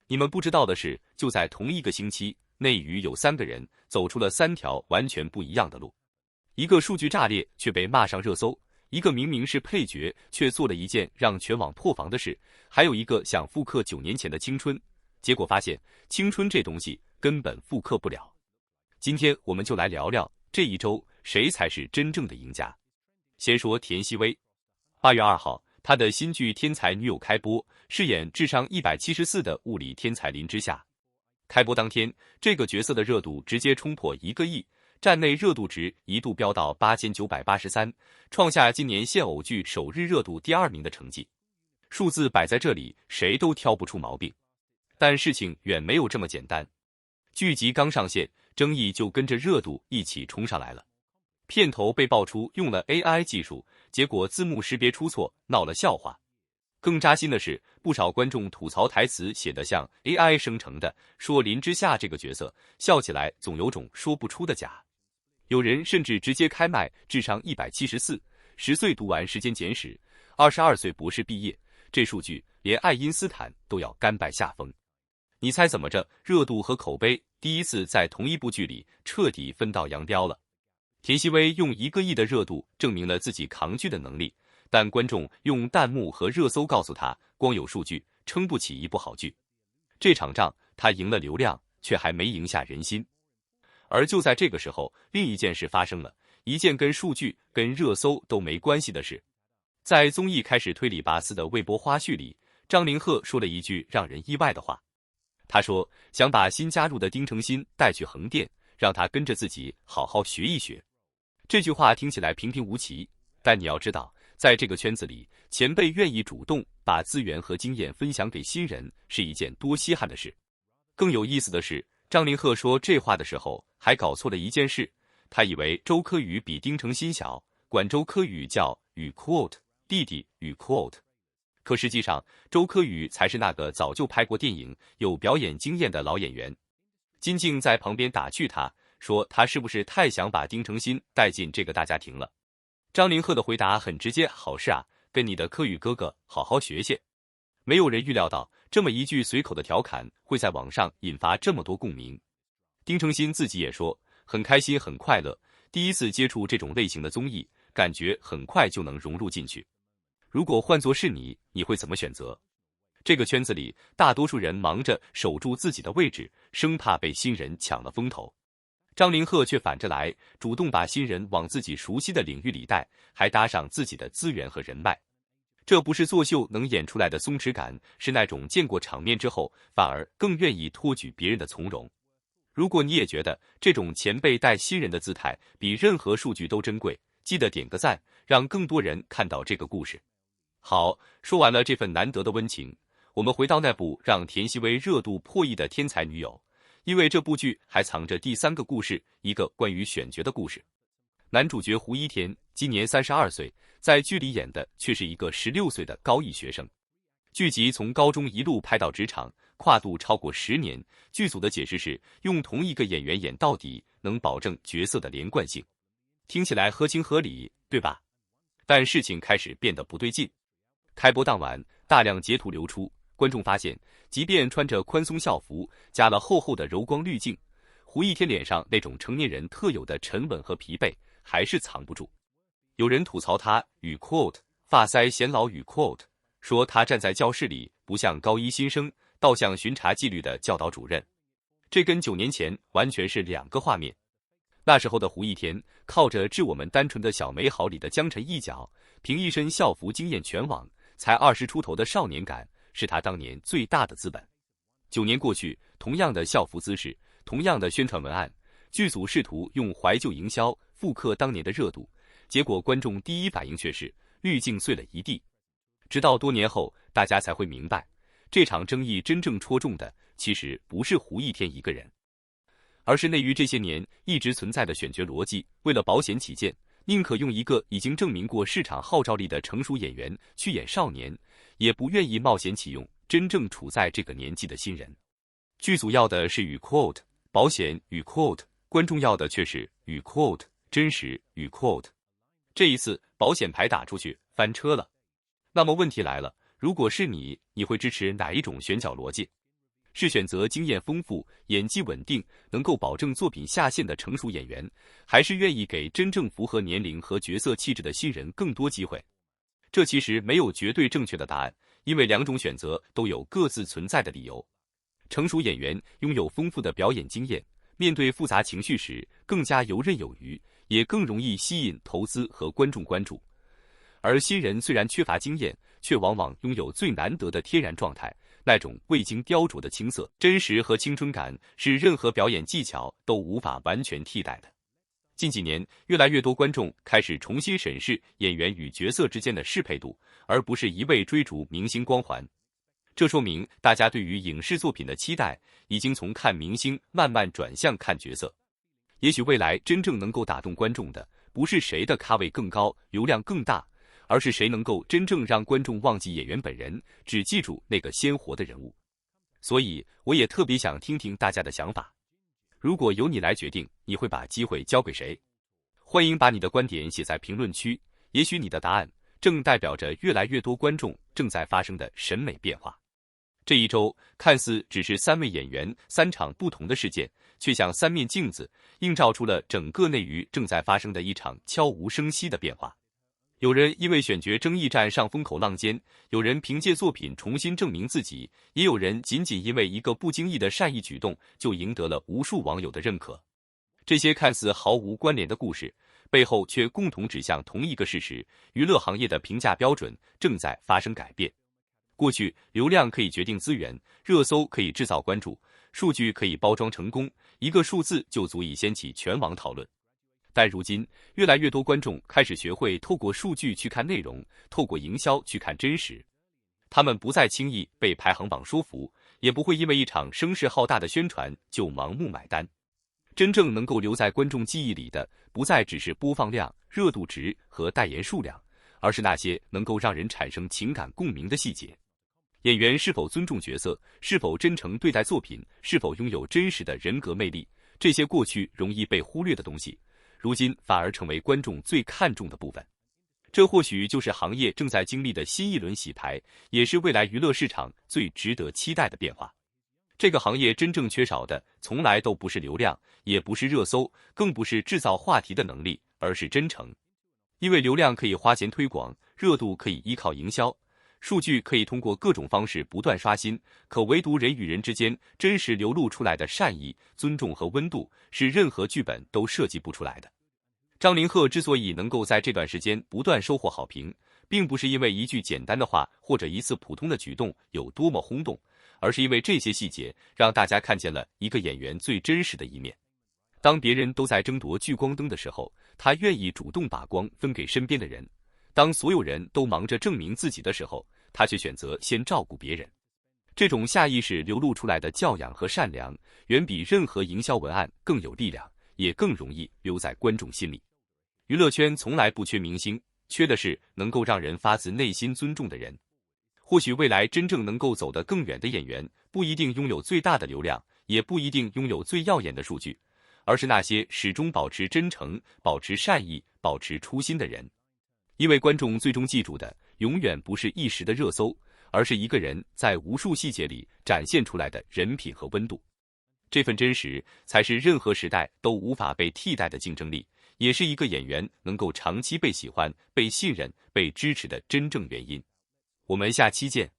你们不知道的是，就在同一个星期，内娱有3个人走出了3条完全不一样的路。一个数据炸裂却被骂上热搜，一个明明是配角却做了一件让全网破防的事，还有一个想复刻9年前的青春，结果发现青春这东西根本复刻不了。今天我们就来聊聊这一周谁才是真正的赢家。先说田曦薇，8月2号，她的新剧《天才女友》开播，饰演智商174的物理天才林之夏。开播当天，这个角色的热度直接冲破1个亿，站内热度值一度飙到8983，创下今年现偶剧首日热度第2名的成绩。数字摆在这里，谁都挑不出毛病。但事情远没有这么简单。剧集刚上线，争议就跟着热度一起冲上来了。片头被爆出用了 AI 技术，结果字幕识别出错，闹了笑话。更扎心的是，不少观众吐槽台词写得像 AI 生成的，说林之夏这个角色笑起来总有种说不出的假。有人甚至直接开麦，智商174，10岁读完《时间简史》，22岁博士毕业，这数据连爱因斯坦都要甘拜下风。你猜怎么着？热度和口碑第一次在同一部剧里彻底分道扬镳了。田曦薇用1个亿的热度证明了自己扛剧的能力，但观众用弹幕和热搜告诉他，光有数据撑不起一部好剧。这场仗他赢了流量，却还没赢下人心。而就在这个时候，另一件事发生了，一件跟数据、跟热搜都没关系的事。在综艺开始推理拔丝的微博花絮里，张凌赫说了一句让人意外的话。他说想把新加入的丁程鑫带去横店，让他跟着自己好好学一学。这句话听起来平平无奇，但你要知道，在这个圈子里，前辈愿意主动把资源和经验分享给新人，是一件多稀罕的事。更有意思的是，张凌赫说这话的时候还搞错了一件事，他以为周柯宇比丁程鑫小，管周柯宇叫宇 quote 弟弟宇 quote。可实际上，周柯宇才是那个早就拍过电影、有表演经验的老演员。金靖在旁边打趣他，说他是不是太想把丁程鑫带进这个大家庭了？张凌赫的回答很直接，好事啊，跟你的柯宇哥哥好好学学。没有人预料到，这么一句随口的调侃会在网上引发这么多共鸣。丁程鑫自己也说，很开心很快乐，第一次接触这种类型的综艺，感觉很快就能融入进去。如果换作是你，你会怎么选择？这个圈子里，大多数人忙着守住自己的位置，生怕被新人抢了风头。张凌赫却反着来，主动把新人往自己熟悉的领域里带，还搭上自己的资源和人脉。这不是作秀能演出来的松弛感，是那种见过场面之后，反而更愿意托举别人的从容。如果你也觉得这种前辈带新人的姿态比任何数据都珍贵，记得点个赞，让更多人看到这个故事。好，说完了这份难得的温情，我们回到那部让田曦薇热度破亿的《天才女友》，因为这部剧还藏着第3个故事，一个关于选角的故事。男主角胡一天今年32岁，在剧里演的却是一个16岁的高一学生。剧集从高中一路拍到职场，跨度超过10年。剧组的解释是，用同一个演员演到底，能保证角色的连贯性。听起来合情合理，对吧？但事情开始变得不对劲。开播当晚，大量截图流出，观众发现，即便穿着宽松校服，加了厚厚的柔光滤镜，胡一天脸上那种成年人特有的沉稳和疲惫，还是藏不住。有人吐槽他语 quote 发腮显老语 quote， 说他站在教室里不像高一新生，倒像巡查纪律的教导主任。这跟9年前完全是2个画面。那时候的胡一天，靠着致我们单纯的小美好里的江辰一角，凭一身校服惊艳全网，才20出头的少年感，是他当年最大的资本。9年过去，同样的校服姿势，同样的宣传文案，剧组试图用怀旧营销复刻当年的热度，结果观众第一反应却是滤镜碎了一地。直到多年后，大家才会明白，这场争议真正戳中的其实不是胡一天一个人，而是内娱这些年一直存在的选角逻辑。为了保险起见，宁可用一个已经证明过市场号召力的成熟演员去演少年，也不愿意冒险启用真正处在这个年纪的新人。剧组要的是语 quote 保险语 quote， 观众要的却是语 quote 真实语 quote。 这一次保险牌打出去，翻车了。那么问题来了，如果是你，你会支持哪一种选角逻辑？是选择经验丰富、演技稳定、能够保证作品下限的成熟演员，还是愿意给真正符合年龄和角色气质的新人更多机会？这其实没有绝对正确的答案，因为两种选择都有各自存在的理由。成熟演员拥有丰富的表演经验，面对复杂情绪时更加游刃有余，也更容易吸引投资和观众关注。而新人虽然缺乏经验，却往往拥有最难得的天然状态，那种未经雕琢的青涩、真实和青春感，是任何表演技巧都无法完全替代的。近几年，越来越多观众开始重新审视演员与角色之间的适配度，而不是一味追逐明星光环。这说明大家对于影视作品的期待已经从看明星慢慢转向看角色。也许未来真正能够打动观众的，不是谁的咖位更高、流量更大，而是谁能够真正让观众忘记演员本人，只记住那个鲜活的人物。所以，我也特别想听听大家的想法。如果由你来决定，你会把机会交给谁？欢迎把你的观点写在评论区，也许你的答案正代表着越来越多观众正在发生的审美变化。这一周看似只是3位演员3场不同的事件，却像3面镜子，映照出了整个内娱正在发生的一场悄无声息的变化。有人因为选角争议占上风口浪尖，有人凭借作品重新证明自己，也有人仅仅因为一个不经意的善意举动就赢得了无数网友的认可。这些看似毫无关联的故事，背后却共同指向同一个事实：娱乐行业的评价标准正在发生改变。过去，流量可以决定资源，热搜可以制造关注，数据可以包装成功，一个数字就足以掀起全网讨论。但如今，越来越多观众开始学会透过数据去看内容，透过营销去看真实。他们不再轻易被排行榜说服，也不会因为一场声势浩大的宣传就盲目买单。真正能够留在观众记忆里的，不再只是播放量、热度值和代言数量，而是那些能够让人产生情感共鸣的细节。演员是否尊重角色，是否真诚对待作品，是否拥有真实的人格魅力，这些过去容易被忽略的东西，如今反而成为观众最看重的部分。这或许就是行业正在经历的新一轮洗牌，也是未来娱乐市场最值得期待的变化。这个行业真正缺少的，从来都不是流量，也不是热搜，更不是制造话题的能力，而是真诚。因为流量可以花钱推广，热度可以依靠营销，数据可以通过各种方式不断刷新，可唯独人与人之间真实流露出来的善意、尊重和温度，是任何剧本都设计不出来的。张凌赫之所以能够在这段时间不断收获好评，并不是因为一句简单的话或者一次普通的举动有多么轰动，而是因为这些细节让大家看见了一个演员最真实的一面。当别人都在争夺聚光灯的时候，他愿意主动把光分给身边的人；当所有人都忙着证明自己的时候，他却选择先照顾别人。这种下意识流露出来的教养和善良，远比任何营销文案更有力量，也更容易留在观众心里。娱乐圈从来不缺明星，缺的是能够让人发自内心尊重的人。或许未来真正能够走得更远的演员，不一定拥有最大的流量，也不一定拥有最耀眼的数据，而是那些始终保持真诚、保持善意、保持初心的人。因为观众最终记住的，永远不是一时的热搜，而是一个人在无数细节里展现出来的人品和温度。这份真实，才是任何时代都无法被替代的竞争力，也是一个演员能够长期被喜欢、被信任、被支持的真正原因。我们下期见。